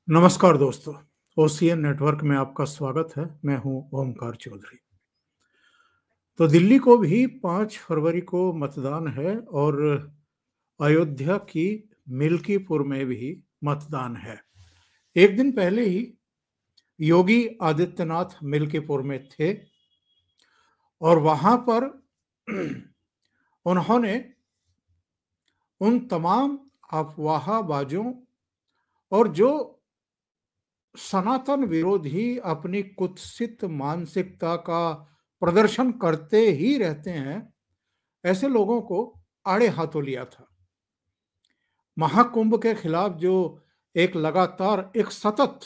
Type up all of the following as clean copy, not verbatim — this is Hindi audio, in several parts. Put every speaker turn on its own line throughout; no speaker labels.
नमस्कार दोस्तों, ओसीएन नेटवर्क में आपका स्वागत है। मैं हूं ओमकार चौधरी। तो दिल्ली को भी 5 फरवरी को मतदान है और अयोध्या की मिल्कीपुर में भी मतदान है। एक दिन पहले ही योगी आदित्यनाथ मिल्कीपुर में थे और वहां पर उन्होंने उन तमाम अफवाहबाजों और जो सनातन विरोधी अपनी कुत्सित मानसिकता का प्रदर्शन करते ही रहते हैं, ऐसे लोगों को आड़े हाथों लिया था। महाकुंभ के खिलाफ जो एक लगातार एक सतत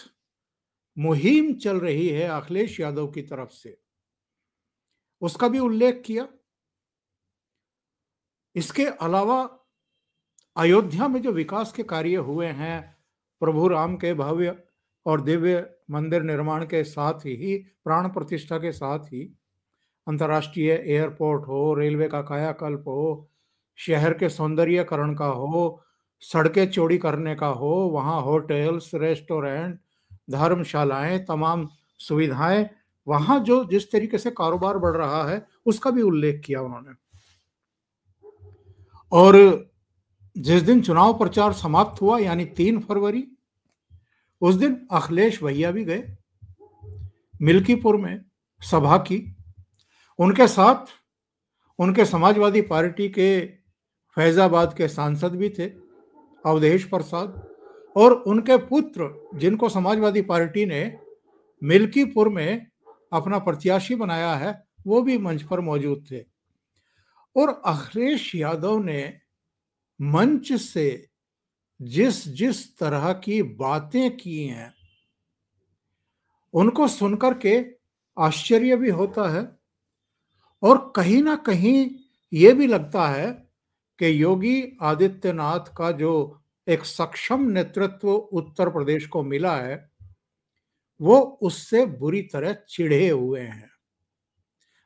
मुहिम चल रही है अखिलेश यादव की तरफ से, उसका भी उल्लेख किया। इसके अलावा अयोध्या में जो विकास के कार्य हुए हैं, प्रभु राम के भव्य और दिव्य मंदिर निर्माण के साथ ही प्राण प्रतिष्ठा के साथ ही अंतर्राष्ट्रीय एयरपोर्ट हो, रेलवे का कायाकल्प हो, शहर के सौंदर्यीकरण का हो, सड़कें चौड़ी करने का हो, वहाँ होटल्स, रेस्टोरेंट, धर्मशालाएं, तमाम सुविधाएं, वहाँ जो जिस तरीके से कारोबार बढ़ रहा है उसका भी उल्लेख किया उन्होंने। और जिस दिन चुनाव प्रचार समाप्त हुआ यानी 3 फरवरी, उस दिन अखिलेश भैया भी गए मिल्कीपुर में सभा की। उनके साथ उनके समाजवादी पार्टी के फैजाबाद के सांसद भी थे, अवधेश प्रसाद, और उनके पुत्र जिनको समाजवादी पार्टी ने मिल्कीपुर में अपना प्रत्याशी बनाया है, वो भी मंच पर मौजूद थे। और अखिलेश यादव ने मंच से जिस जिस तरह की बातें की हैं, उनको सुनकर के आश्चर्य भी होता है और कहीं ना कहीं ये भी लगता है कि योगी आदित्यनाथ का जो एक सक्षम नेतृत्व उत्तर प्रदेश को मिला है, वो उससे बुरी तरह चिढ़े हुए हैं।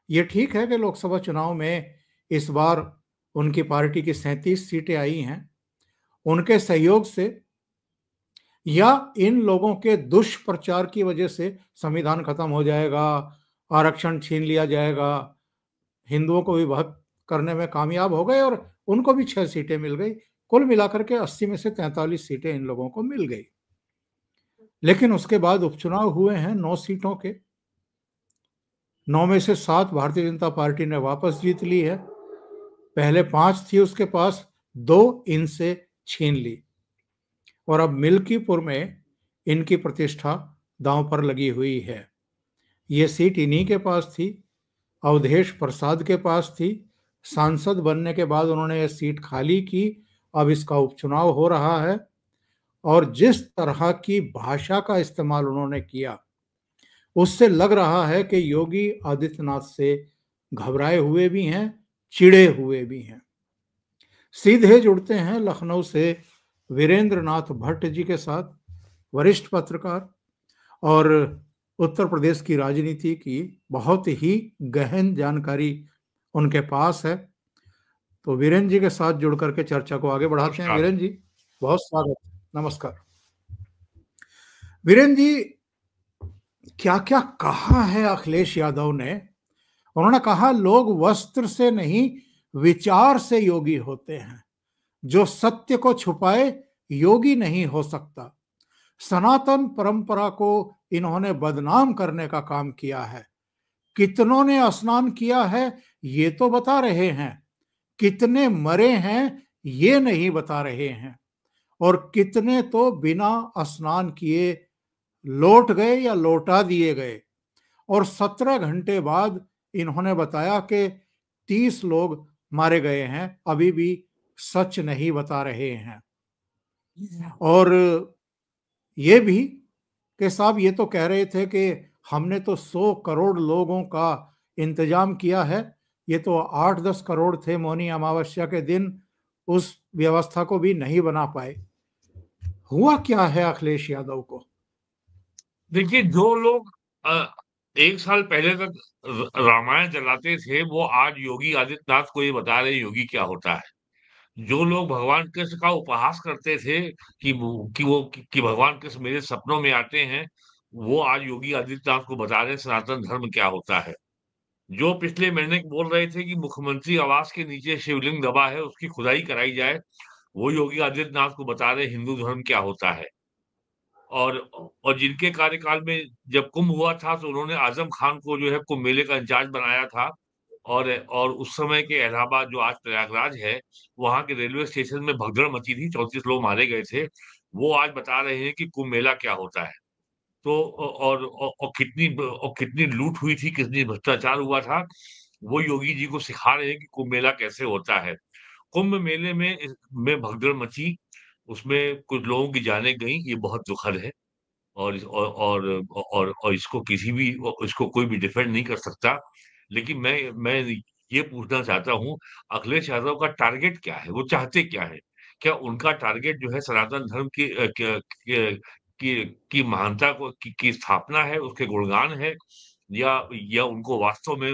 ये ठीक है कि लोकसभा चुनाव में इस बार उनकी पार्टी की 37 सीटें आई हैं। उनके सहयोग से या इन लोगों के दुष्प्रचार की वजह से संविधान खत्म हो जाएगा, आरक्षण छीन लिया जाएगा, हिंदुओं को विभक्त करने में कामयाब हो गए और उनको भी 6 सीटें मिल गई। कुल मिलाकर के 80 में से 43 सीटें इन लोगों को मिल गई। लेकिन उसके बाद उपचुनाव हुए हैं 9 सीटों के। 9 में से 7 भारतीय जनता पार्टी ने वापस जीत ली है। पहले 5 थी उसके पास, 2 इनसे छीन ली और अब मिल्कीपुर में इनकी प्रतिष्ठा दांव पर लगी हुई है। ये सीट इन्हीं के पास थी, अवधेश प्रसाद के पास थी। सांसद बनने के बाद उन्होंने यह सीट खाली की। अब इसका उपचुनाव हो रहा है और जिस तरह की भाषा का इस्तेमाल उन्होंने किया, उससे लग रहा है कि योगी आदित्यनाथ से घबराए हुए भी हैं, चिढ़े हुए भी हैं। सीधे जुड़ते हैं लखनऊ से वीरेंद्र नाथ भट्ट जी के साथ, वरिष्ठ पत्रकार और उत्तर प्रदेश की राजनीति की बहुत ही गहन जानकारी उनके पास है। तो वीरेंद्र जी के साथ जुड़ करके चर्चा को आगे बढ़ाते हैं। वीरेंद्र जी, बहुत स्वागत है। नमस्कार। वीरेंद्र जी, क्या क्या कहा है अखिलेश यादव ने? उन्होंने कहा लोग वस्त्र से नहीं विचार से योगी होते हैं, जो सत्य को छुपाए योगी नहीं हो सकता। सनातन परंपरा को इन्होंने बदनाम करने का काम किया है। कितनों ने स्नान किया है ये तो बता रहे हैं, कितने मरे हैं ये नहीं बता रहे हैं, और कितने तो बिना स्नान किए लौट गए या लौटा दिए गए। और 17 घंटे बाद इन्होंने बताया कि 30 लोग मारे गए हैं, अभी भी सच नहीं बता रहे हैं। और ये भी कि साहब ये तो कह रहे थे कि हमने तो 100 करोड़ लोगों का इंतजाम किया है, ये तो 8-10 करोड़ थे, मौनी अमावस्या के दिन उस व्यवस्था को भी नहीं बना पाए। हुआ क्या है अखिलेश यादव को?
देखिए, जो लोग 1 साल पहले तक रामायण जलाते थे, वो आज योगी आदित्यनाथ को ये बता रहे हैं योगी क्या होता है। जो लोग भगवान कृष्ण का उपहास करते थे कि भगवान कृष्ण मेरे सपनों में आते हैं, वो आज योगी आदित्यनाथ को बता रहे हैं सनातन धर्म क्या होता है। जो पिछले महीने बोल रहे थे कि मुख्यमंत्री आवास के नीचे शिवलिंग दबा है, उसकी खुदाई कराई जाए, वो योगी आदित्यनाथ को बता रहे हैं हिंदू धर्म क्या होता है। और जिनके कार्यकाल में जब कुंभ हुआ था तो उन्होंने आजम खान को जो है कुंभ मेले का इंचार्ज बनाया था। और उस समय के इलाहाबाद जो आज प्रयागराज है, वहाँ के रेलवे स्टेशन में भगदड़ मची थी, 34 लोग मारे गए थे। वो आज बता रहे हैं कि कुंभ मेला क्या होता है। तो और कितनी लूट हुई थी, कितनी भ्रष्टाचार हुआ था, वो योगी जी को सिखा रहे हैं कि कुंभ मेला कैसे होता है। कुंभ मेले में भगदड़ मची, उसमें कुछ लोगों की जानें गईं, ये बहुत दुखद है। और इस और इसको किसी भी इसको कोई भी डिफेंड नहीं कर सकता। लेकिन मैं ये पूछना चाहता हूँ, अखिलेश यादव का टारगेट क्या है? वो चाहते क्या हैं? क्या उनका टारगेट जो है सनातन धर्म की की महानता की स्थापना है, उसके गुणगान है? या उनको वास्तव में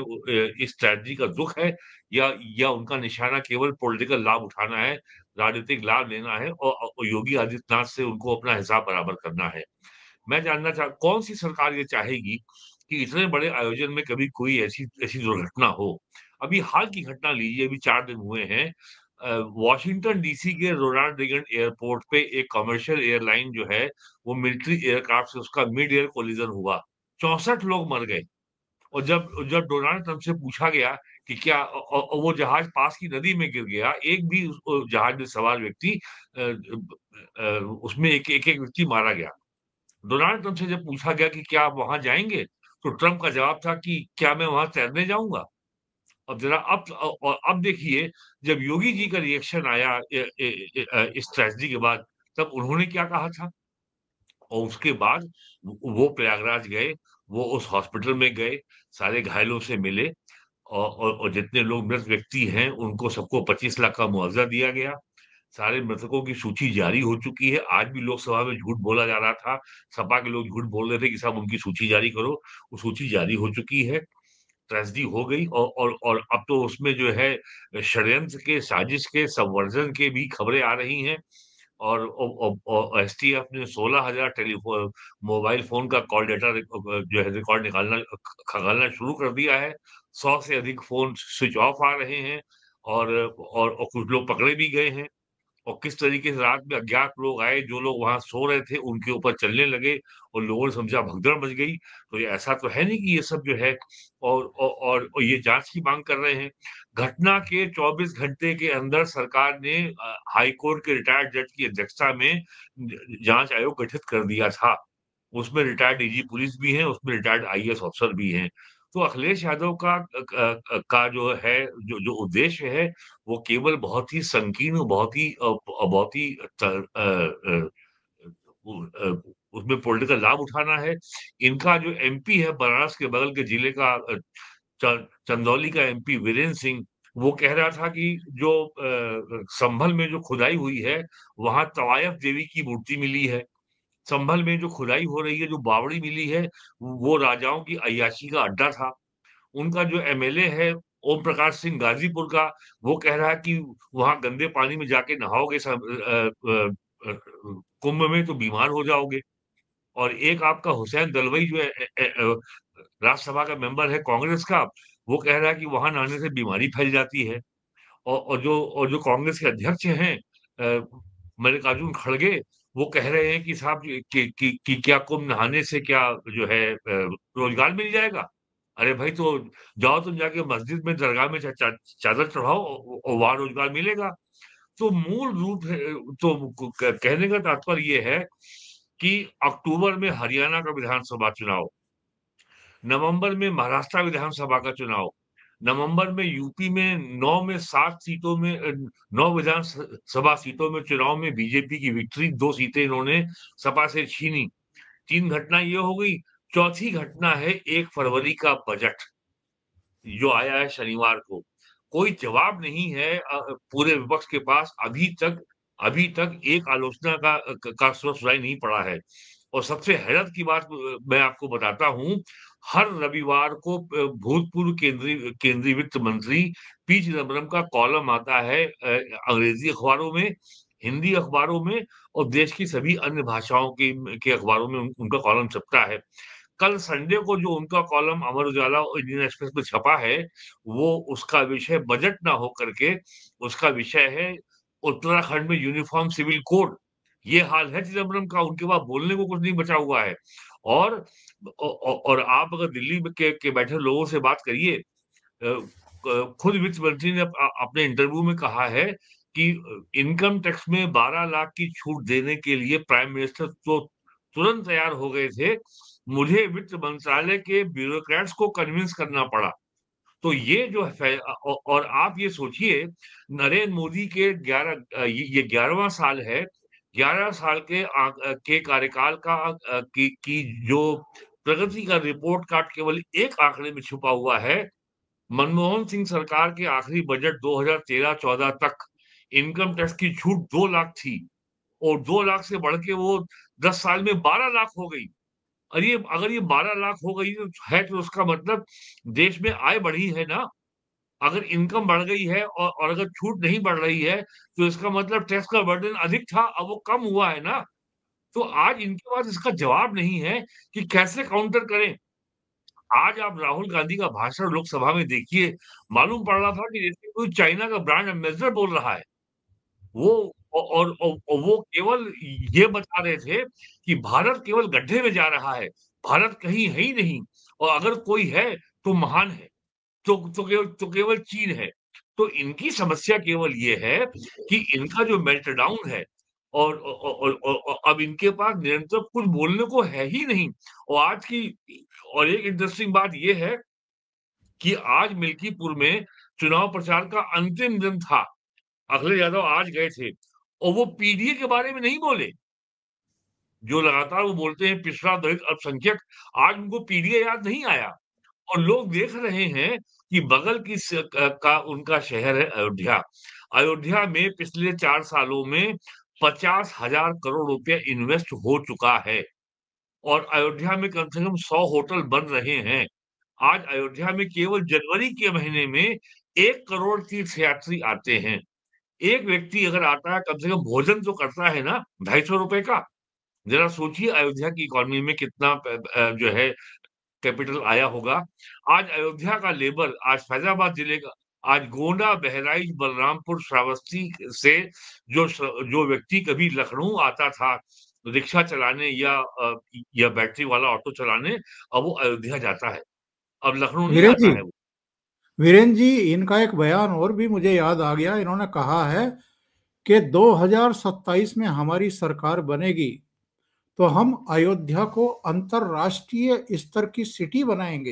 इस ट्रेजेडी का दुःख है? या उनका निशाना केवल पॉलिटिकल लाभ उठाना है, राजनीतिक लाभ लेना है और योगी आदित्यनाथ से उनको अपना हिसाब बराबर करना है? मैं जानना चाह कौन-सी सरकार ये चाहेगी कि इतने बड़े आयोजन में कभी कोई ऐसी ऐसी दुर्घटना हो? अभी हाल की घटना लीजिए, अभी 4 दिन हुए हैं। वाशिंगटन डीसी के रोनाल्ड रेगन एयरपोर्ट पे एक कमर्शियल एयरलाइन जो है, वो मिलिट्री एयरक्राफ्ट से उसका मिड एयर कोलिजन हुआ। 64 लोग मर गए। और जब जब डोनाल्ड ट्रंप से पूछा गया कि क्या वो जहाज पास की नदी में गिर गया, एक भी उस जहाज में सवार व्यक्ति उसमें एक-एक व्यक्ति मारा गया। डोनाल्ड ट्रंप से जब पूछा गया कि क्या आप वहाँ जाएँगे? तो ट्रंप का जवाब था कि क्या मैं वहाँ तैरने जाऊँगा? अब ज़रा और अब देखिए, जब योगी जी का रिएक्शन आया इस ट्रेजेडी के बाद, तब उन्होंने क्या कहा था? और उसके बाद वो प्रयागराज गए, वो उस हॉस्पिटल में गए, सारे घायलों से मिले और जितने लोग मृत व्यक्ति हैं, उनको सबको 25 लाख का मुआवज़ा दिया गया। सारे मृतकों की सूची जारी हो चुकी है। आज भी लोकसभा में झूठ बोला जा रहा था। सपा के लोग झूठ बोल रहे थे कि साहब उनकी सूची जारी करो। वो सूची जारी हो चुकी है। ट्रेजेडी हो गई और अब तो उसमें जो है षड्यंत्र के, साजिश के, सबवर्जन के भी खबरें आ रही हैं। और एसटीएफ ने 16,000 मोबाइल फ़ोन का कॉल डेटा जो है रिकॉर्ड निकालना खंगालना शुरू कर दिया है। 100 से अधिक फ़ोन स्विच ऑफ आ रहे हैं और कुछ लोग पकड़े भी गए हैं। और किस तरीके से रात में अज्ञात लोग आए, जो लोग वहाँ सो रहे थे, उनके ऊपर चलने लगे और लोगों ने समझा भगदड़ मच गई। तो ये ऐसा तो है नहीं कि ये सब जो है और ये जाँच की माँग कर रहे हैं। घटना के 24 घंटे के अंदर सरकार ने हाई कोर्ट के रिटायर्ड जज की अध्यक्षता में जाँच आयोग गठित कर दिया था। उसमें रिटायर्ड डीजी पुलिस भी हैं, उसमें रिटायर्ड आईएएस अफ़सर भी हैं। तो अखिलेश यादव का जो है, जो उद्देश्य है, वो केवल बहुत ही संकीर्ण, बहुत ही उसमें पॉलिटिकल लाभ उठाना है। इनका जो एमपी है बनारस के बगल के जिले का चंदौली का एमपी वीरेंद्र सिंह, वो कह रहा था कि जो संभल में जो खुदाई हुई है, वहाँ तवायफ देवी की मूर्ति मिली है। संभल में जो खुदाई हो रही है, जो बावड़ी मिली है, वो राजाओं की अय्याशी का अड्डा था। उनका जो एमएलए है ओम प्रकाश सिंह गाजीपुर का, वो कह रहा है कि वहाँ गंदे पानी में जाके नहाओगे कुंभ में तो बीमार हो जाओगे। और एक आपका हुसैन दलवाई जो है राज्यसभा का मेंबर है कांग्रेस का, वो कह रहा है कि वहाँ नहाने से बीमारी फैल जाती है। और जो कांग्रेस के अध्यक्ष हैं मल्लिकार्जुन खड़गे, वो कह रहे हैं कि साहब कि क्या कुंभ नहाने से क्या जो है रोजगार मिल जाएगा? अरे भाई तो जाओ तुम जाके मस्जिद में दरगाह में चादर चढ़ाओ और वहाँ रोजगार मिलेगा। तो मूल रूप है तो कहने का तात्पर्य ये है कि अक्टूबर में हरियाणा का विधानसभा चुनाव, नवंबर में महाराष्ट्र विधानसभा का चुनाव, नवंबर में यूपी में 9 में 7 सीटों में 9 विधान स सभा सीटों में चुनाव में बीजेपी की विक्ट्री, 2 सीटें इन्होंने सपा से छीनी। 3 घटना ये हो गई, चौथी घटना है 1 फरवरी का बजट, जो आया है शनिवार को। कोई जवाब नहीं है पूरे विपक्ष के पास अभी तक एक आलोचना का स्वर सुनाई नहीं पड़ा है। और सबसे हैरत की बात मैं आपको बताता हूँ, हर रविवार को भूतपूर्व केंद्रीय केंद्रीय वित्त मंत्री पी चिदम्बरम का कॉलम आता है अंग्रेजी अखबारों में, हिंदी अखबारों में और देश की सभी अन्य भाषाओं के अखबारों में उनका कॉलम छपता है। कल संडे को जो उनका कॉलम अमर उजाला और इंडियन एक्सप्रेस में छपा है, वो उसका विषय बजट ना हो करके उसका विषय है उत्तराखंड में यूनिफॉर्म सिविल कोड। ये हाल है चिदम्बरम का, उनके पास बोलने को कुछ नहीं बचा हुआ है। और और आप अगर दिल्ली में के बैठे लोगों से बात करिए, खुद वित्त मंत्री ने अपने इंटरव्यू में कहा है कि इनकम टैक्स में 12 लाख की छूट देने के लिए प्राइम मिनिस्टर तो तुरंत तैयार हो गए थे, मुझे वित्त मंत्रालय के ब्यूरोक्रेट्स को कन्विंस करना पड़ा। तो ये जो है और आप ये सोचिए, नरेंद्र मोदी के 11 ये 11वां साल है, 11 साल के कार्यकाल की जो प्रगति का रिपोर्ट कार्ड केवल एक आंकड़े में छुपा हुआ है। मनमोहन सिंह सरकार के आखिरी बजट 2013-14 तक इनकम टैक्स की छूट 2 लाख थी और 2 लाख से बढ़ के वो 10 साल में 12 लाख हो गई। और ये अगर ये 12 लाख हो गई तो उसका मतलब देश में आय बढ़ी है ना। अगर इनकम बढ़ गई है और अगर छूट नहीं बढ़ रही है, तो इसका मतलब टैक्स का बर्डन अधिक था, अब वो कम हुआ है ना। तो आज इनके पास इसका जवाब नहीं है कि कैसे काउंटर करें। आज आप राहुल गांधी का भाषण लोकसभा में देखिए, मालूम पड़ रहा था कि जैसे कोई चाइना का ब्रांड एम्बेसडर बोल रहा है। वो और वो केवल ये बता रहे थे कि भारत केवल गड्ढे में जा रहा है, भारत कहीं है ही नहीं और अगर कोई है तो महान है। तो केवल चीन है। तो इनकी समस्या केवल ये है कि इनका जो मेल्टडाउन है और अब इनके पास निरंतर कुछ बोलने को है ही नहीं। और आज की और एक इंटरेस्टिंग बात ये है कि आज मिल्कीपुर में चुनाव प्रचार का अंतिम दिन था। अखिलेश यादव आज गए थे और वो पीडीए के बारे में नहीं बोले। जो लगातार वो बोलते हैं पिछड़ा दलित अल्पसंख्यक, आज उनको पीडीए याद नहीं आया। और लोग देख रहे हैं कि बगल की का उनका शहर है अयोध्या। अयोध्या में पिछले 4 सालों में 50,000 करोड़ रुपए इन्वेस्ट हो चुका है और अयोध्या में कम से कम 100 होटल बन रहे हैं। आज अयोध्या में केवल जनवरी के महीने में 1 करोड़ तीर्थयात्री आते हैं। एक व्यक्ति अगर आता है कम से कम भोजन तो करता है ना, ₹250 का। जरा सोचिए अयोध्या की इकोनॉमी में कितना जो है कैपिटल आया होगा। आज अयोध्या का लेबर, आज फैजाबाद जिले का, आज गोंडा, बहराइच, बलरामपुर, श्रावस्ती से जो व्यक्ति कभी लखनऊ आता था रिक्शा चलाने या बैटरी वाला ऑटो चलाने, अब वो अयोध्या जाता है। अब लखनऊ नहीं
वीरेंद्र
आता
जी,
है वो।
वीरेंद्र जी, इनका एक बयान और भी मुझे याद आ गया। इन्होंने कहा है कि 2027 में हमारी सरकार बनेगी तो हम अयोध्या को अंतरराष्ट्रीय स्तर की सिटी बनाएंगे।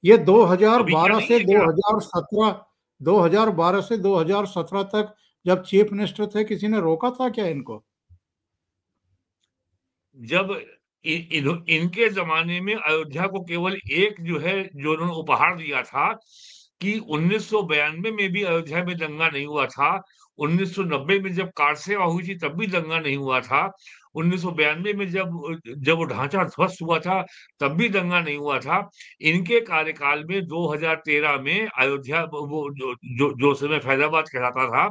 ये
अभी क्या
2012
नहीं
से
है क्या?
2017 2012 से 2017 तक जब चीफ मिनिस्टर थे, किसी ने रोका था क्या इनको?
जब इनके जमाने में अयोध्या को केवल एक जो है जो उन्होंने उपहार दिया था कि 1992 में भी अयोध्या में दंगा नहीं हुआ था। 1990 में जब कार सेवा हुई थी तब भी दंगा नहीं हुआ था। 1992 में जब जब वो ढांचा ध्वस्त हुआ था तब भी दंगा नहीं हुआ था। इनके कार्यकाल में 2013 में अयोध्या वो जो समय फैजाबाद कहलाता था,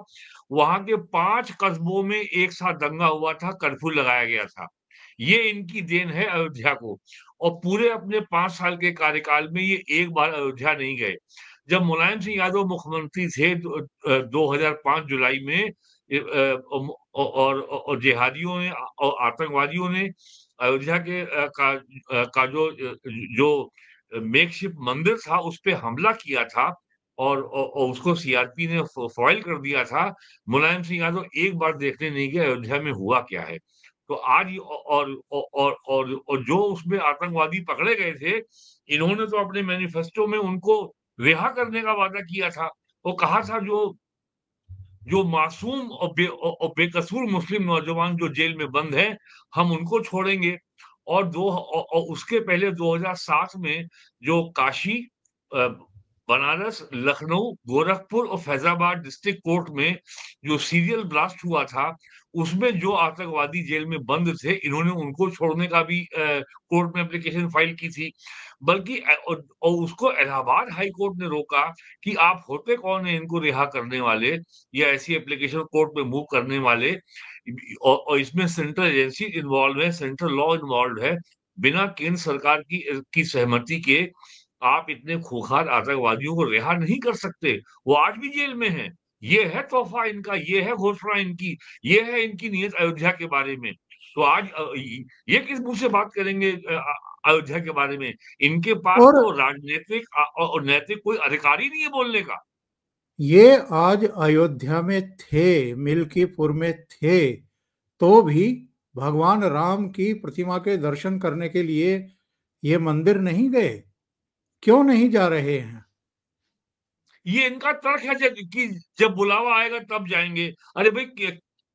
वहां के 5 कस्बों में एक साथ दंगा हुआ था, कर्फ्यू लगाया गया था। ये इनकी देन है अयोध्या को। और पूरे अपने 5 साल के कार्यकाल में ये एक बार अयोध्या नहीं गए। जब मुलायम सिंह यादव मुख्यमंत्री थे 2005 जुलाई में और जिहादियों ने और आतंकवादियों ने अयोध्या का जो मेकशिफ्ट मंदिर था उस पे हमला किया था और उसको सीआरपी ने फॉइल कर दिया था। मुलायम सिंह यादव एक बार देखने नहीं गए अयोध्या में हुआ क्या है। तो आज और जो उसमें आतंकवादी पकड़े गए थे, इन्होंने तो अपने मैनिफेस्टो में उनको रिहा करने का वादा किया था। वो कहा था जो जो मासूम और बेकसूर मुस्लिम नौजवान जो जेल में बंद हैं, हम उनको छोड़ेंगे। और उसके पहले 2007 में जो काशी बनारस, लखनऊ, गोरखपुर और फैजाबाद डिस्ट्रिक्ट कोर्ट में जो सीरियल ब्लास्ट हुआ था, उसमें जो आतंकवादी जेल में बंद थे, इन्होंने उनको छोड़ने का भी कोर्ट में एप्लीकेशन फाइल की थी। बल्कि और उसको इलाहाबाद हाई कोर्ट ने रोका कि आप होते कौन हैं इनको रिहा करने वाले या ऐसी एप्लीकेशन कोर्ट में मूव करने वाले। और इसमें सेंट्रल एजेंसी इन्वॉल्व है, सेंट्रल लॉ इन्वॉल्व है। बिना केंद्र सरकार की सहमति के आप इतने खूंखार आतंकवादियों को रिहा नहीं कर सकते। वो आज भी जेल में हैं। ये है तोहफा इनका, ये है घोषणा इनकी, ये है इनकी नीयत अयोध्या के बारे में। तो आज ये किस मुँह से बात करेंगे अयोध्या के बारे में? इनके पास
और
तो राजनीतिक और नैतिक कोई अधिकार ही नहीं है बोलने का।
ये आज अयोध्या में थे, मिल्कीपुर में थे, तो भी भगवान राम की प्रतिमा के दर्शन करने के लिए ये मंदिर नहीं गए। क्यों नहीं जा रहे हैं?
ये इनका तर्क है कि जब बुलावा आएगा तब जाएँगे। अरे भाई,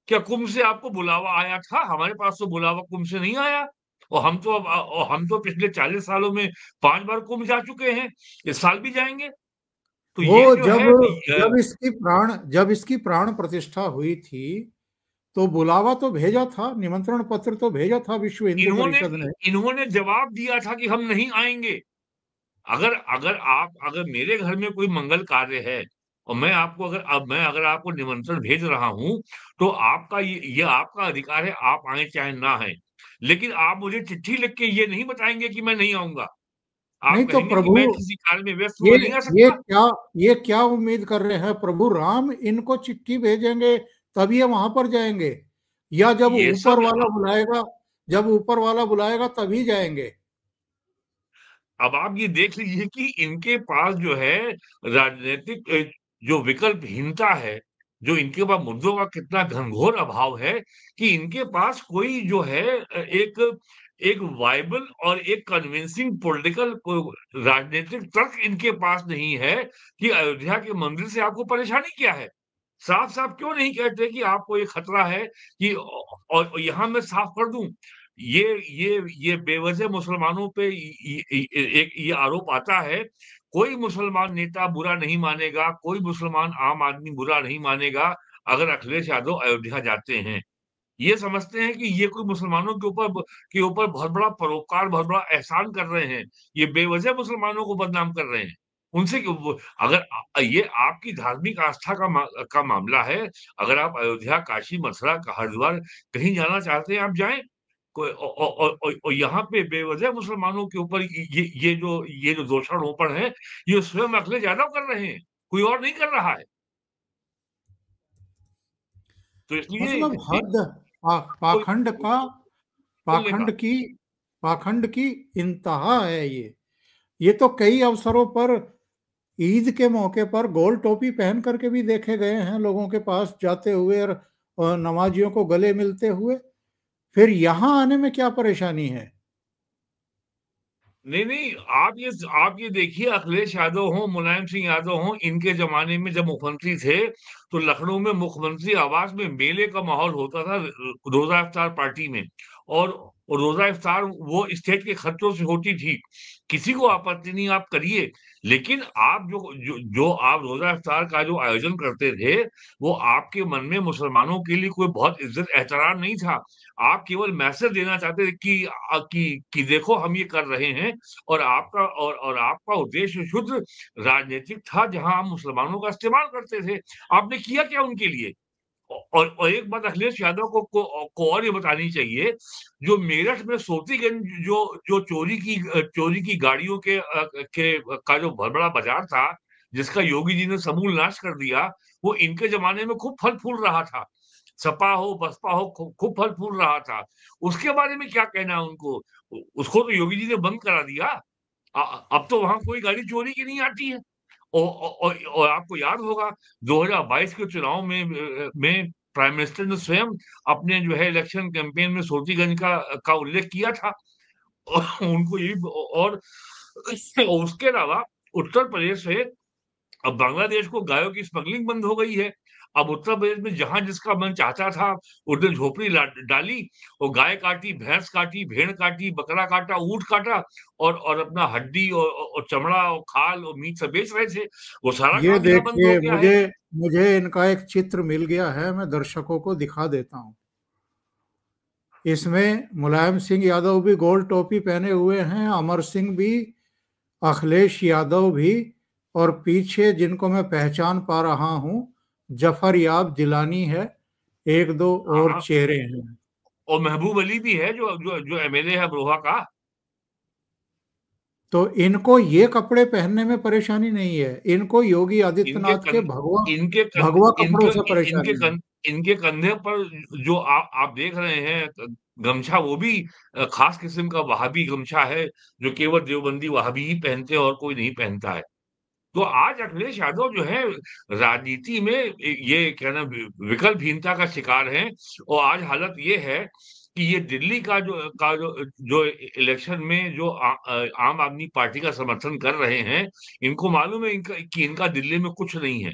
क्या कुंभ से आपको बुलावा आया था? हमारे पास तो बुलावा कुंभ से नहीं आया। और हम तो पिछले 40 सालों में 5 बार कुंभ जा चुके हैं, इस साल भी जाएँगे। तो
वो
ये जो
जब
है
जब इसकी प्राण प्रतिष्ठा हुई थी, तो बुलावा तो भेजा था, निमंत्रण पत्र तो भेजा था विश्व हिंदू
इन्होंने
परिषद ने।
इन्होंने जवाब दिया था कि हम नहीं आएँगे। अगर अगर मेरे घर में कोई मंगल कार्य है और मैं अगर आपको निमंत्रण भेज रहा हूँ, तो आपका ये आपका अधिकार है, आप आएँ चाहे ना आएँ। लेकिन आप मुझे चिट्ठी लिख के ये नहीं बताएँगे कि मैं नहीं आऊँगा। आप
नहीं तो
कहेंगे कि
प्रभु,
मैं किसी कार्य में व्यस्त हूँ,
ये
मैं नहीं आ
ये
सकता।
क्या ये क्या उम्मीद कर रहे हैं? प्रभु राम इनको चिट्ठी भेजेंगे तब ये वहां पर जाएंगे, या
ये सब
जब ऊपर वाला बुलाएगा तभी जाएंगे?
अब आप ये देख लीजिए कि इनके पास जो है राजनीतिक जो विकल्पहीनता है, जो इनके पास मुद्दों का कितना घनघोर अभाव है कि इनके पास कोई जो है एक एक वायबल और एक कन्विंसिंग पॉलिटिकल राजनीतिक तर्क इनके पास नहीं है कि अयोध्या के मंदिर से आपको परेशानी क्या है? साफ-साफ क्यों नहीं कहते कि आपको ये खतरा है कि और यहाँ मैं साफ कर दूँ, ये ये बेवजह मुसलमानों पे एक ये आरोप आता है, कोई मुसलमान नेता बुरा नहीं मानेगा, कोई मुसलमान आम आदमी बुरा नहीं मानेगा, अगर अखिलेश यादव अयोध्या जाते हैं। ये समझते हैं कि ये कोई मुसलमानों के ऊपर बहुत बड़ा परोपकार, बहुत बड़ा एहसान कर रहे हैं। ये बेवजह मुसलमानों को बदनाम कर रहे हैं। उनसे क्यों वो अगर ये आपकी धार्मिक आस्था का मामला है, अगर आप अयोध्या, काशी, मथुरा, हरिद्वार कहीं जाना चाहते हैं, आप जाएँ। कोई और यहाँ पे बेवजह मुसलमानों के ऊपर ये जो दोषारोपण है, ये स्वयं अखिलेश यादव कर रहे हैं, कोई और नहीं कर रहा है। तो इसलिए
मतलब
इ
हद,
कोई
पाखंड का
बोलने का
पाखंड की पाखंड की इंतहा है ये। ये तो कई अवसरों पर, ईद के मौके पर गोल टोपी पहन करके भी देखे गए हैं लोगों के पास जाते हुए, और नमाजियों को गले मिलते हुए। फिर यहाँ आने में क्या परेशानी है?
नहीं, नहीं, आप ये देखिए अखिलेश यादव हों, मुलायम सिंह यादव हों, इनके ज़माने में जब मुख्यमंत्री थे, तो लखनऊ में मुख्यमंत्री आवास में मेले का माहौल होता था रोज़ा इफ्तार पार्टी में। और रोज़ा इफ्तार वो स्टेट के खर्चों से होती थी। किसी को आपत्ति नहीं, आप करिए। लेकिन आप जो आप रोज़ा इफ्तार का जो आयोजन करते थे, वो आपके मन में मुसलमानों के लिए कोई बहुत इज़्ज़त एहतराम नहीं था। आप केवल मैसेज देना चाहते थे कि देखो हम ये कर रहे हैं। और आपका उद्देश्य शुद्ध राजनीतिक था, जहाँ आप मुसलमानों का इस्तेमाल करते थे। आपने किया क्या उनके लिए? और एक बात अखिलेश यादव को और ये बतानी चाहिए, जो मेरठ में सोतीगंज जो जो चोरी की गाड़ियों का जो बहुत बड़ा बाज़ार था, जिसका योगी जी ने समूल नाश कर दिया, वो इनके ज़माने में खूब फल-फूल रहा था। सपा हो, बसपा हो, खूब फल-फूल रहा था। उसके बारे में क्या कहना है उनको? उसको तो योगी जी ने बंद करा दिया। अब तो वहाँ कोई गाड़ी चोरी की नहीं आती है। और आपको याद होगा 2022 के चुनाव में प्राइम मिनिस्टर ने स्वयं अपने जो है इलेक्शन कैंपेन में सोतीगंज का उल्लेख किया था। और उनको ये और उसके अलावा उत्तर प्रदेश से अब बांग्लादेश को गायों की स्मगलिंग बंद हो गई है। अब उत्तर प्रदेश में जहाँ जिसका मन चाहता था, उसने झोपड़ी डाली और गाय काटी, भैंस काटी, भेड़ काटी, बकरा काटा, ऊँट काटा और अपना हड्डी और चमड़ा और खाल और मीट सब बेच रहे थे। वो सारा
ये
काम यहाँ बंद हो
देखिए,
गया है।
मुझे मुझे इनका एक चित्र मिल गया है, मैं दर्शकों को दिखा देता हूँ। इसमें मुलायम सिंह यादव भी गोल टोपी पहने हुए हैं, अमर सिंह भी, अखिलेश यादव भी, और पीछे जिनको मैं पहचान पा रहा हूँ, जफर याब जिलानी है, एक दो
हाँ,
और
हाँ।
चेहरे हैं।
और महबूब अली भी है जो एमएलए है अमरोहा का।
तो इनको ये कपड़े पहनने में परेशानी नहीं है, इनको योगी
इनके
आदित्यनाथ के
कन
भगवा
इनके कन
भगवा कपड़ों
इनके
से
इनके
परेशानी है।
कन इनके कंधे पर जो आप देख रहे हैं गमछा, वो भी खास किस्म का वहाबी गमछा है, जो केवल देवबंदी वहाबी ही पहनते हैं और कोई नहीं पहनता है। तो आज अखिलेश यादव जो है राजनीति में ये क्या नाम विकल्पहीनता का शिकार हैं। और आज हालत ये है कि ये दिल्ली का जो इलेक्शन में जो आम आदमी पार्टी का समर्थन कर रहे हैं, इनको मालूम है कि इनका दिल्ली में कुछ नहीं है।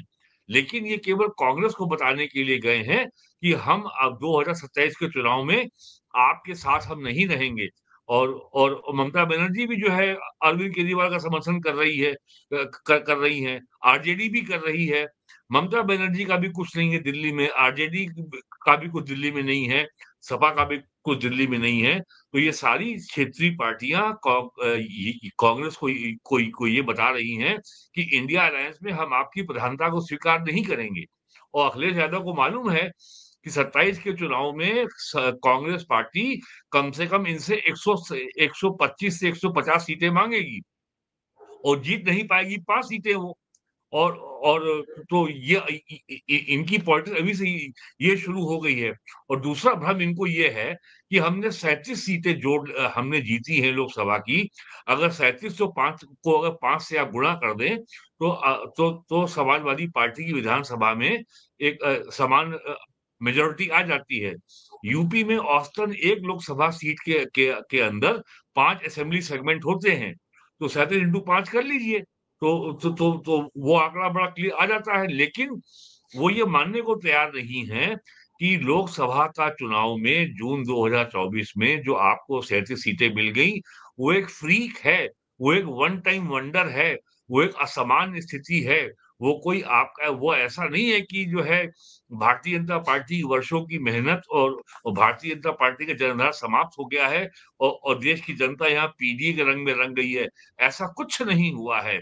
लेकिन ये केवल कांग्रेस को बताने के लिए गए हैं कि हम अब 2027 के चुनाव में आपके साथ हम नहीं रहेंगे। और ममता बनर्जी भी जो है अरविंद केजरीवाल का समर्थन कर रही है, कर रही हैं, आरजेडी भी कर रही है। ममता बनर्जी का भी कुछ नहीं है दिल्ली में, आरजेडी का भी कुछ दिल्ली में नहीं है, सपा का भी कुछ दिल्ली में नहीं है। तो ये सारी क्षेत्रीय पार्टियां कांग्रेस को ये बता रही हैं कि इंडिया अलायंस में हम आपकी प्रधानता को स्वीकार नहीं करेंगे। और अखिलेश यादव को मालूम है कि 27 के चुनाव में कांग्रेस पार्टी कम से कम इनसे 125 से 150 सीटें मांगेगी और जीत नहीं पाएगी 5 सीटें वो। और तो ये इनकी पॉलिटिक्स अभी से ही ये शुरू हो गई है। और दूसरा भ्रम इनको ये है कि हमने 37 सीटें हमने जीती हैं लोकसभा की। अगर 3705 को अगर 5 से आप गुणा कर दें तो समाजवादी पार्टी की विधानसभा में एक समान मेजॉरिटी आ जाती है। यूपी में औसतन एक लोकसभा सीट के अंदर 5 असेंबली सेगमेंट होते हैं। तो 37 इंटू 5 कर लीजिए। तो वो आंकड़ा बड़ा क्लियर आ जाता है। लेकिन वो ये मानने को तैयार नहीं है कि लोकसभा का चुनाव में जून 2024 में जो आपको 37 सीटें मिल गई, वो एक फ्रीक है, वो एक वन टाइम वंडर है, वो एक असामान्य स्थिति है। वो कोई आपका वो ऐसा नहीं है कि जो है भारतीय जनता पार्टी वर्षों की मेहनत और भारतीय जनता पार्टी का जननायक समाप्त हो गया है और देश की जनता यहाँ पीडीए के रंग में रंग गई है। ऐसा कुछ नहीं हुआ है।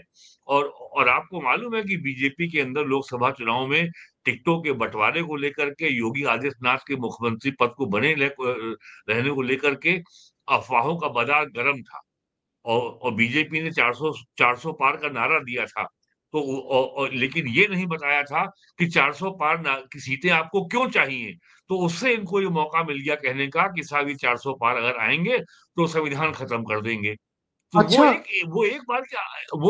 और आपको मालूम है कि बीजेपी के अंदर लोकसभा चुनाव में टिकटों के बंटवारे को लेकर के योगी आदित्यनाथ के मुख्यमंत्री पद को रहने को लेकर के अफवाहों का बाजार गर्म था। और बीजेपी ने 400 पार का नारा दिया था। तो लेकिन ये नहीं बताया था कि 400 पार की सीटें आपको क्यों चाहिए। तो उससे इनको ये मौका मिल गया कहने का कि साहब ये 400 पार अगर आएंगे तो संविधान खत्म कर देंगे। तो
अच्छा,
वो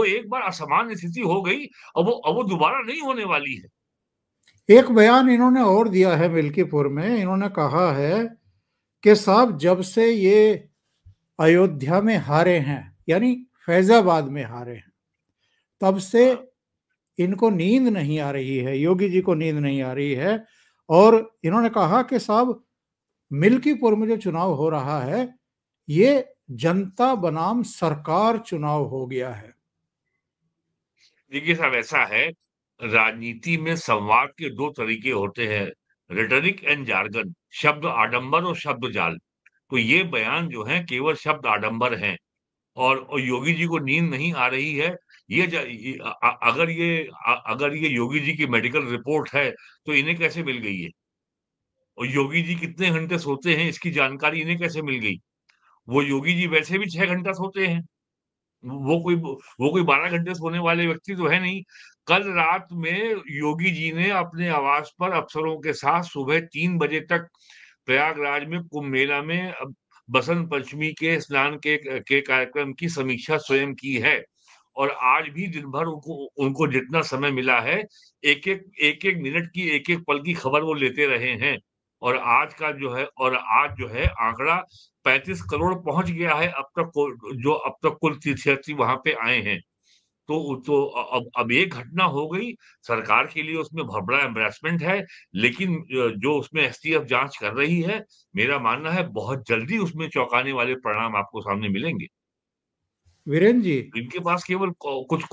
एक बार असामान्य स्थिति हो गई। अब वो दोबारा नहीं होने वाली है।
एक बयान इन्होंने और दिया है मिल्कीपुर में, इन्होंने कहा है कि साहब जब से ये अयोध्या में हारे हैं, यानी फैजाबाद में हारे हैं, तब से
हाँ,
इनको नींद नहीं आ रही है, योगी जी को नींद नहीं आ रही है। और इन्होंने कहा कि साहब मिल्कीपुर में जो चुनाव हो रहा है, ये जनता बनाम सरकार चुनाव हो गया है।
देखिए साहब ऐसा है, राजनीति में संवाद के दो तरीके होते हैं, रेटरिक एंड जार्गन, शब्द आडंबर और शब्द जाल। तो ये बयान जो है केवल शब्द आडंबर हैं। और योगी जी को नींद नहीं आ रही है। अगर ये योगी जी की मेडिकल रिपोर्ट है तो इन्हें कैसे मिल गई है? और योगी जी कितने घंटे सोते हैं इसकी जानकारी इन्हें कैसे मिल गई? वो योगी जी वैसे भी 6 घंटा सोते हैं। वो कोई 12 घंटे सोने वाले व्यक्ति तो है नहीं। कल रात में योगी जी ने अपने आवास पर अफसरों के साथ सुबह 3 बजे तक प्रयागराज में कुंभ मेला में बसंत पंचमी के स्नान के कार्यक्रम की समीक्षा स्वयं की है। और आज भी दिन भर उनको उनको जितना समय मिला है, एक-एक मिनट की, एक-एक पल की खबर वो लेते रहे हैं। और आज जो है आंकड़ा 35 करोड़ पहुंच गया है अब तक, जो अब तक कुल तीर्थयात्री वहां पे आए हैं। तो अब एक घटना हो गई, सरकार के लिए उसमें बहुत बड़ा एम्बैरेसमेंट है, लेकिन जो उसमें एसटीएफ जांच कर रही है, मेरा मानना है बहुत जल्दी उसमें चौंकाने वाले परिणाम आपको सामने मिलेंगे।
वीरेंद्र जी,
इनके पास केवल कुछ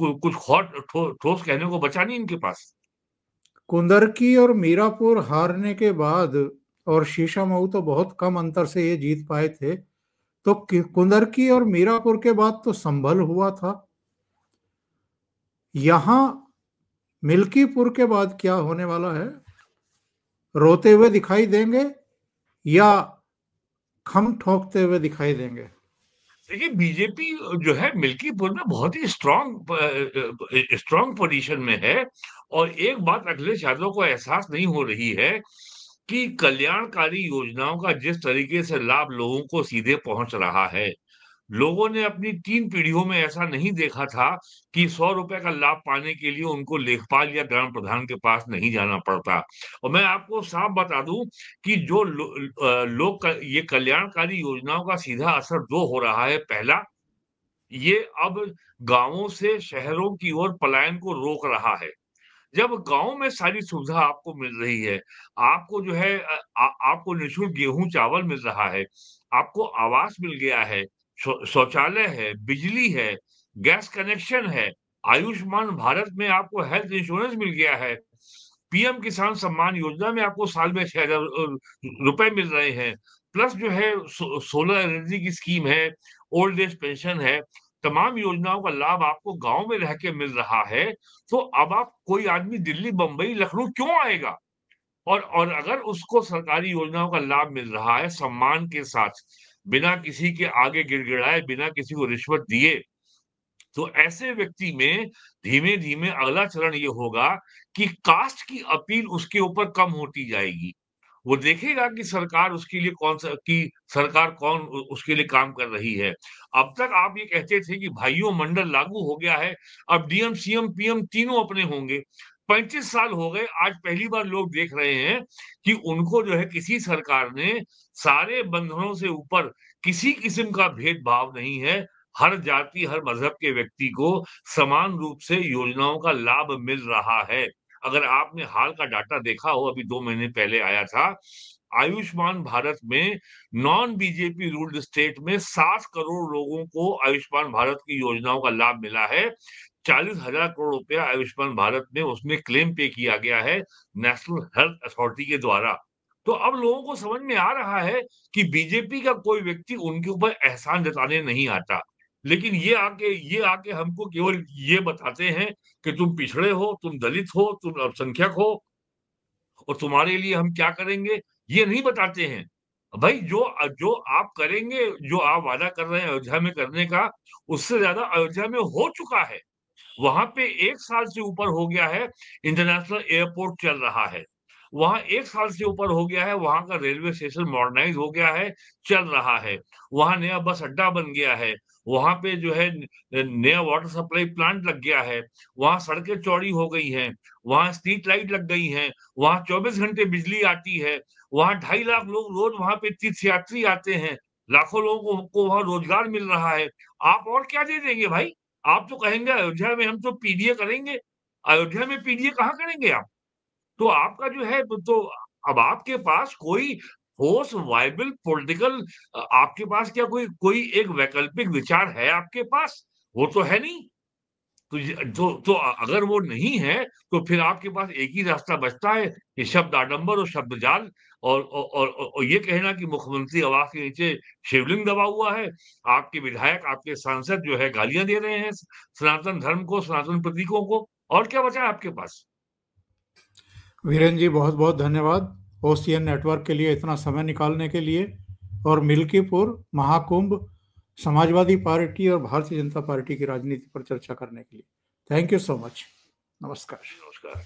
ठोस कहने को बचा नहीं इनके पास।
कुंदरकी और मीरापुर हारने के बाद, और शीशामऊ तो बहुत कम अंतर से ये जीत पाए थे, तो कुंदरकी और मीरापुर के बाद तो संभल हुआ था। यहां मिल्कीपुर के बाद क्या होने वाला है? रोते हुए दिखाई देंगे या खम ठोंकते हुए दिखाई देंगे?
देखिए, बीजेपी जो है मिल्कीपुर में बहुत ही स्ट्रांग पोजीशन में है, और एक बात अखिलेश यादव को एहसास नहीं हो रही है कि कल्याणकारी योजनाओं का जिस तरीके से लाभ लोगों को सीधे पहुंच रहा है, लोगों ने अपनी 3 पीढ़ियों में ऐसा नहीं देखा था कि ₹100 का लाभ पाने के लिए उनको लेखपाल या ग्राम प्रधान के पास नहीं जाना पड़ता। और मैं आपको साफ बता दूं कि जो लोग ये कल्याणकारी योजनाओं का सीधा असर जो हो रहा है, पहला, ये अब गांवों से शहरों की ओर पलायन को रोक रहा है। जब गाँव में सारी सुविधा आपको मिल रही है, आपको जो है आपको निःशुल्क गेहूँ-चावल मिल रहा है, आपको आवास मिल गया है, शौचालय है, बिजली है, गैस कनेक्शन है, आयुष्मान भारत में आपको हेल्थ इंश्योरेंस मिल गया है, पीएम किसान सम्मान योजना में आपको साल में 6,000 रुपए मिल रहे हैं, प्लस जो है सोलर एनर्जी की स्कीम है, ओल्ड एज पेंशन है, तमाम योजनाओं का लाभ आपको गाँव में रह के मिल रहा है। तो अब आप कोई आदमी दिल्ली, बम्बई, लखनऊ क्यों आएगा? और अगर उसको सरकारी योजनाओं का लाभ मिल रहा है सम्मान के साथ, बिना किसी के आगे गिड़गिड़ाए, बिना किसी को रिश्वत दिए, तो ऐसे व्यक्ति में धीमे-धीमे अगला चरण ये होगा कि कास्ट की अपील उसके ऊपर कम होती जाएगी। वो देखेगा कि सरकार उसके लिए सरकार कौन उसके लिए काम कर रही है। अब तक आप ये कहते थे कि भाइयों मंडल लागू हो गया है, अब डीएम, सीएम, पीएम तीनों अपने होंगे। 35 साल हो गए, आज पहली बार लोग देख रहे हैं कि उनको जो है किसी सरकार ने सारे बंधनों से ऊपर किसी किस्म का भेदभाव नहीं है। हर जाति, हर मज़हब के व्यक्ति को समान रूप से योजनाओं का लाभ मिल रहा है। अगर आपने हाल का डाटा देखा हो, अभी 2 महीने पहले आया था, आयुष्मान भारत में नॉन बीजेपी रूल्ड स्टेट में 60 करोड़ लोगों को आयुष्मान भारत की योजनाओं का लाभ मिला है। 40,000 करोड़ रुपया आयुष्मान भारत में उसमें क्लेम पे किया गया है नेशनल हेल्थ अथॉरिटी के द्वारा। तो अब लोगों को समझ में आ रहा है कि बीजेपी का कोई व्यक्ति उनके ऊपर एहसान जताने नहीं आता। लेकिन ये आके हमको केवल ये बताते हैं कि तुम पिछड़े हो, तुम दलित हो, तुम अल्पसंख्यक हो और तुम्हारे लिए हम क्या करेंगे, ये नहीं बताते हैं। भाई जो आप करेंगे, जो आप वादा कर रहे हैं अयोध्या में करने का, उससे ज़्यादा अयोध्या में हो चुका है। वहाँ पे 1 साल से ऊपर हो गया है, इंटरनेशनल एयरपोर्ट चल रहा है। वहाँ 1 साल से ऊपर हो गया है, वहाँ का रेलवे स्टेशन मॉडर्नाइज़ हो गया है, चल रहा है। वहाँ नया बस अड्डा बन गया है। वहाँ पे जो है नया वाटर सप्लाई प्लांट लग गया है। वहाँ सड़कें चौड़ी हो गई हैं। वहाँ स्ट्रीट लाइट लग गई हैं। वहाँ 24 घंटे बिजली आती है। वहाँ 2.5 लाख लोग रोज़ वहाँ पे तीर्थयात्री आते हैं। लाखों लोगों को वहाँ रोज़गार मिल रहा है। आप और क्या दे देंगे भाई? आप तो कहेंगे अयोध्या में हम तो पीडीए करेंगे। अयोध्या में पीडीए कहाँ करेंगे आप? तो आपका जो है तो अब आपके पास कोई ठोस वायबल पॉलिटिकल आपके पास क्या कोई कोई एक वैकल्पिक विचार है आपके पास? वो तो है नहीं। तो अगर वो नहीं है, तो फिर आपके पास एक ही रास्ता बचता है कि शब्द आडंबर और शब्द जाल और ये कहना कि मुख्यमंत्री आवास के नीचे शिवलिंग दबा हुआ है। आपके विधायक, आपके सांसद जो है गालियाँ दे रहे हैं सनातन धर्म को, सनातन प्रतीकों को। और क्या बचा है आपके पास?
वीरेंद्र जी, बहुत बहुत धन्यवाद ओशियन नेटवर्क के लिए इतना समय निकालने के लिए, और मिल्कीपुर महाकुंभ, समाजवादी पार्टी और भारतीय जनता पार्टी की राजनीति पर चर्चा करने के लिए। Thank you so much. नमस्कार।
नमस्कार।